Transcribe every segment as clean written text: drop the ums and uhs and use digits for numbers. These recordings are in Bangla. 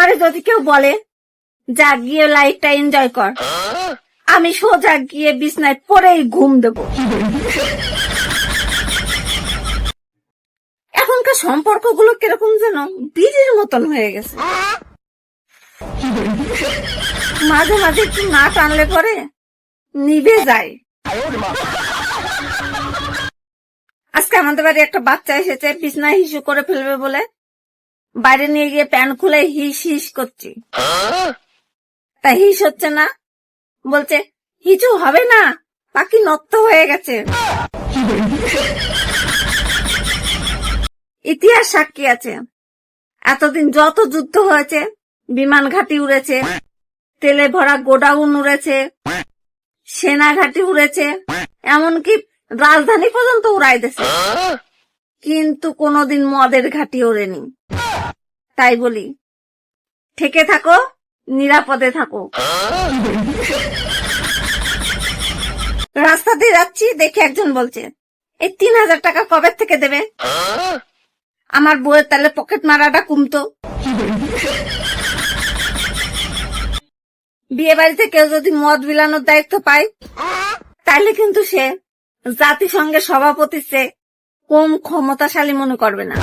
আমারে যদি কেউ বলে যা গিয়ে লাইফটা এনজয় কর, আমি সোজা গিয়ে বিছনায় পরেই ঘুম দেব। এখনকার সম্পর্কগুলো কিরকম যেন বীজের মতন হয়ে গেছে। মাঝে মাঝে একটু না টানলে পরে নিভে যায়। আজকে আমাদের বাড়ি একটা বাচ্চা এসেছে, বিছনায় হিসু করে ফেলবে বলে বাইরে নিয়ে গিয়ে প্যান্ট খুলে হিস হিস করছি। তা হিস হচ্ছে না, বলছে হিচু হবে না, পাখি নষ্ট হয়ে গেছে। ইতিহাস সাক্ষী আছে, এতদিন যত যুদ্ধ হয়েছে, বিমান ঘাঁটি উড়েছে, তেলে ভরা গোডাউন উড়েছে, সেনা ঘাঁটি উড়েছে, এমনকি রাজধানী পর্যন্ত উড়াই দিয়েছে, কিন্তু কোনোদিন মদের ঘাঁটি ওড়েনি। তাই বলি, থেকে থাকো, নিরাপদে থাকো। রাস্তা দিয়ে যাচ্ছি, দেখে একজন বলছে এই 3000 টাকা কবে থেকে দেবে? আমার বউয়ের তাহলে পকেট মারাটা কমতো। বিয়ে বাড়িতে কেউ যদি মদ বিলানোর দায়িত্ব পায়, তাহলে কিন্তু সে জাতিসংঘের সভাপতির চেয়ে কম ক্ষমতাশালী মনে করবে না।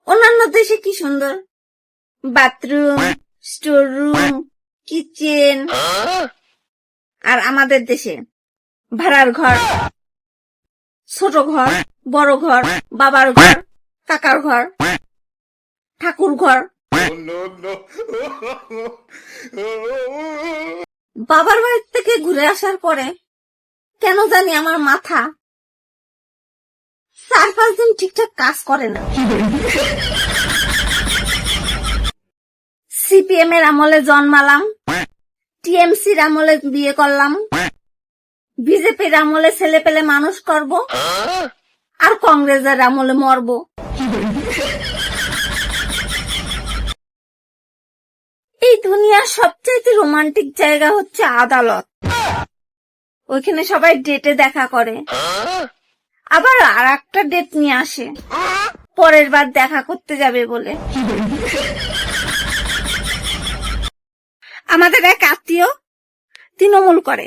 অন্যান্য দেশে কি সুন্দর বাথরুম, স্টোর রুম, কিচেন, আর আমাদের দেশে ভাড়ার ঘর, ছোট ঘর, বড় ঘর, বাবার ঘর, কাকার ঘর, ঠাকুর ঘর। বাবার বাড়ি থেকে ঘুরে আসার পরে কেন জানি আমার মাথা 4-5 দিন ঠিকঠাক কাজ করে না। সিপিএম এর আমলে জন্মালাম, টিএমসির আমলে বিয়ে করলাম, বিজেপির আমলে ছেলে পেলে মানুষ করব, আর কংগ্রেসের আমলে মরব। এই দুনিয়ার সবচেয়ে রোমান্টিক জায়গা হচ্ছে আদালত। ওইখানে সবাই ডেটে দেখা করে, আবার আর একটা ডেট নিয়ে আসে পরের বার দেখা করতে যাবে বলে। আমাদের এক আত্মীয় তৃণমূল করে,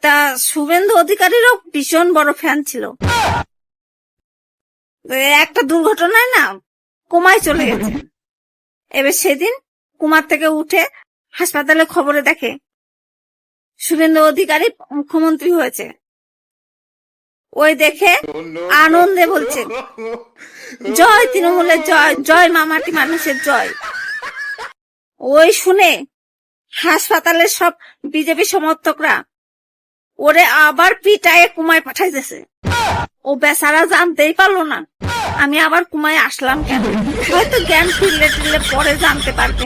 তা শুভেন্দু অধিকারীরও ভীষণ বড় ফ্যান ছিল। একটা দুর্ঘটনায় না কোমায় চলে গেছে। এবার সেদিন কোমার থেকে উঠে হাসপাতালে খবরে দেখে শুভেন্দু অধিকারী মুখ্যমন্ত্রী হয়েছে। ওই দেখে আনন্দে বলছে জয় তৃণমূলের জয়, জয় মামাটি মানুষের জয়। ওই শুনে হাসপাতালের সব বিজেপি সমর্থকরা ওরে আবার পিটায়ে কুমায় পাঠাইতেছে। ও বেচারা জানতেই পারলো না আমি আবার কুমায় আসলাম কেন। হয়তো জ্ঞান ফিরলে পরে জানতে পারবে।